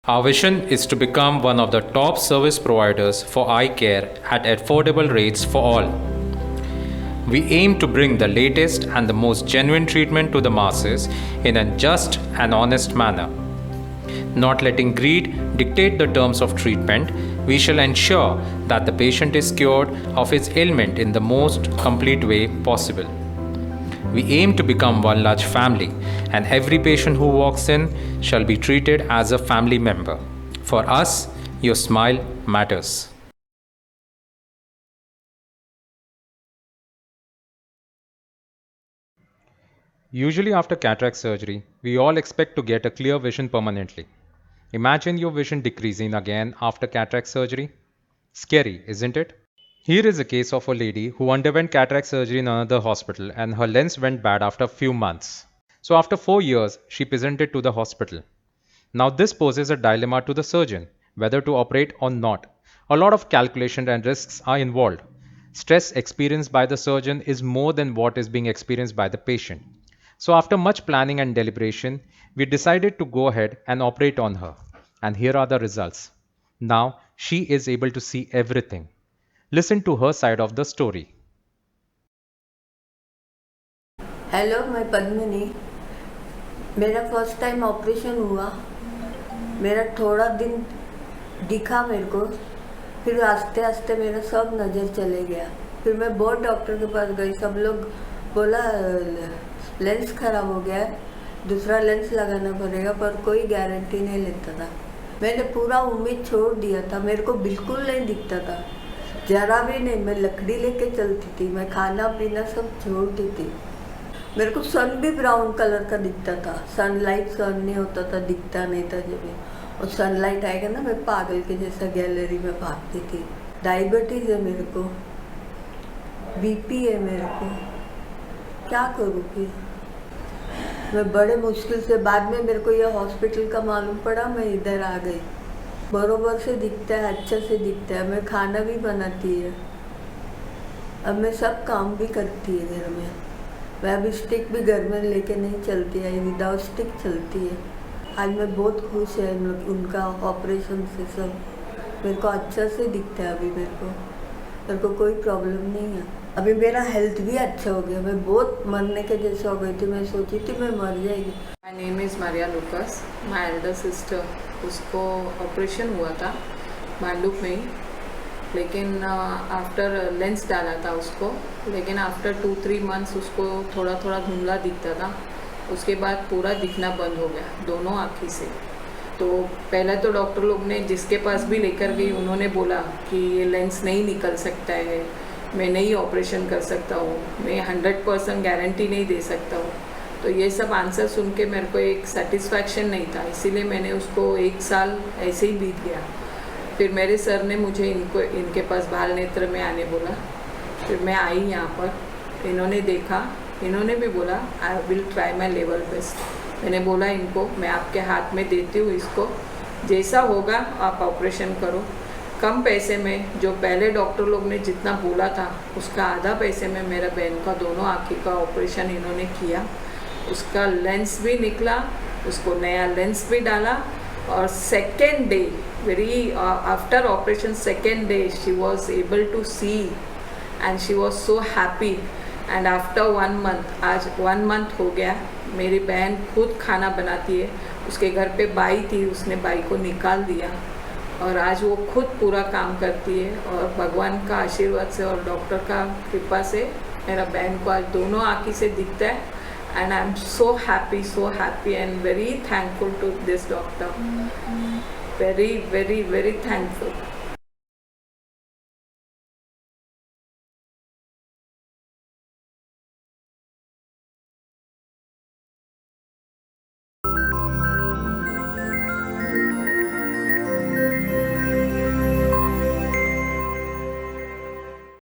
Our vision is to become one of the top service providers for eye care at affordable rates for all. We aim to bring the latest and the most genuine treatment to the masses in a just and honest manner. Not letting greed dictate the terms of treatment, we shall ensure that the patient is cured of his ailment in the most complete way possible. We aim to become one large family, and every patient who walks in shall be treated as a family member. For us, your smile matters. Usually, after cataract surgery, we all expect to get a clear vision permanently. Imagine your vision decreasing again after cataract surgery. Scary, isn't it? Here is a case of a lady who underwent cataract surgery in another hospital and her lens went bad after a few months. So, after 4 years, she presented to the hospital. Now, this poses a dilemma to the surgeon whether to operate or not. A lot of calculation and risks are involved. Stress experienced by the surgeon is more than what is being experienced by the patient. So, after much planning and deliberation, we decided to go ahead and operate on her. And here are the results. Now, she is able to see everything. Listen to her side of the story. Hello, मैं पद्मिनी। मेरा first time operation हुआ। मेरा थोड़ा दिन दिखा मेरे को, फिर आस्ते आस्ते मेरा सब नज़र चले गया। फिर मैं बहुत डॉक्टर के पास गई, सब लोग बोला लेंस ख़राब हो गया है, दूसरा लेंस लगाना पड़ेगा, पर कोई गारंटी नहीं लेता था। मैंने पूरा उम्मीद छोड़ दिया था, मेरे को बिल्कुल नहीं दिखता था, ज़रा भी नहीं। मैं लकड़ी लेके चलती थी, मैं खाना पीना सब छोड़ती थी। मेरे को सन भी ब्राउन कलर का दिखता था, सनलाइट सन नहीं होता था, दिखता नहीं था जब भी। और सनलाइट आएगा ना, मैं पागल के जैसा गैलरी में भागती थी। डायबिटीज़ है मेरे को, बीपी है मेरे को, क्या करूँ फिर? मैं बड़े मुश्किल से बाद में मेरे को ये हॉस्पिटल का मालूम पड़ा, मैं इधर आ गई। बरोबर से दिखता है, अच्छा से दिखता है, मैं खाना भी बनाती है, अब मैं सब काम भी करती है घर में। मैं अभी स्टिक भी घर में लेके नहीं चलती है, विदाउट स्टिक चलती है। आज मैं बहुत खुश है उनका ऑपरेशन से। सब मेरे को अच्छा से दिखता है अभी, मेरे को कोई प्रॉब्लम नहीं है। अभी मेरा हेल्थ भी अच्छा हो गया। मैं बहुत मरने के जैसे हो गई थी, मैं सोची थी मैं मर जाएगी। My name is Maria Lucas, my elder sister. उसको ऑपरेशन हुआ था मांडुप में ही, लेकिन आफ्टर लेंस डाला था उसको, लेकिन आफ्टर 2-3 मंथ्स उसको थोड़ा थोड़ा धुंधला दिखता था। उसके बाद पूरा दिखना बंद हो गया दोनों आँखी से। तो पहले तो डॉक्टर लोग ने जिसके पास भी लेकर गई, उन्होंने बोला कि ये लेंस नहीं निकल सकता है, मैं नहीं ऑपरेशन कर सकता हूँ, मैं 100% गारंटी नहीं दे सकता हूँ। तो ये सब आंसर सुन के मेरे को एक सेटिस्फैक्शन नहीं था, इसीलिए मैंने उसको 1 साल ऐसे ही बीत गया। फिर मेरे सर ने मुझे इनके पास बाल नेत्र में आने बोला। फिर मैं आई यहाँ पर, इन्होंने देखा, इन्होंने भी बोला I will try my level best. मैंने बोला इनको मैं आपके हाथ में देती हूँ, इसको जैसा होगा आप ऑपरेशन करो। कम पैसे में, जो पहले डॉक्टर लोग ने जितना बोला था उसका आधा पैसे में मेरा बहन का दोनों आँखी का ऑपरेशन इन्होंने किया। उसका लेंस भी निकला, उसको नया लेंस भी डाला, और second day very after operation second day she was able to see and she was so happy. and after 1 month, आज 1 month हो गया, मेरी बहन खुद खाना बनाती है। उसके घर पे बाई थी, उसने बाई को निकाल दिया और आज वो खुद पूरा काम करती है। और भगवान का आशीर्वाद से और डॉक्टर का कृपा से मेरा बहन को आज दोनों आँखी से दिखता है। and I'm so happy and very thankful to this doctor. Very, very, very thankful.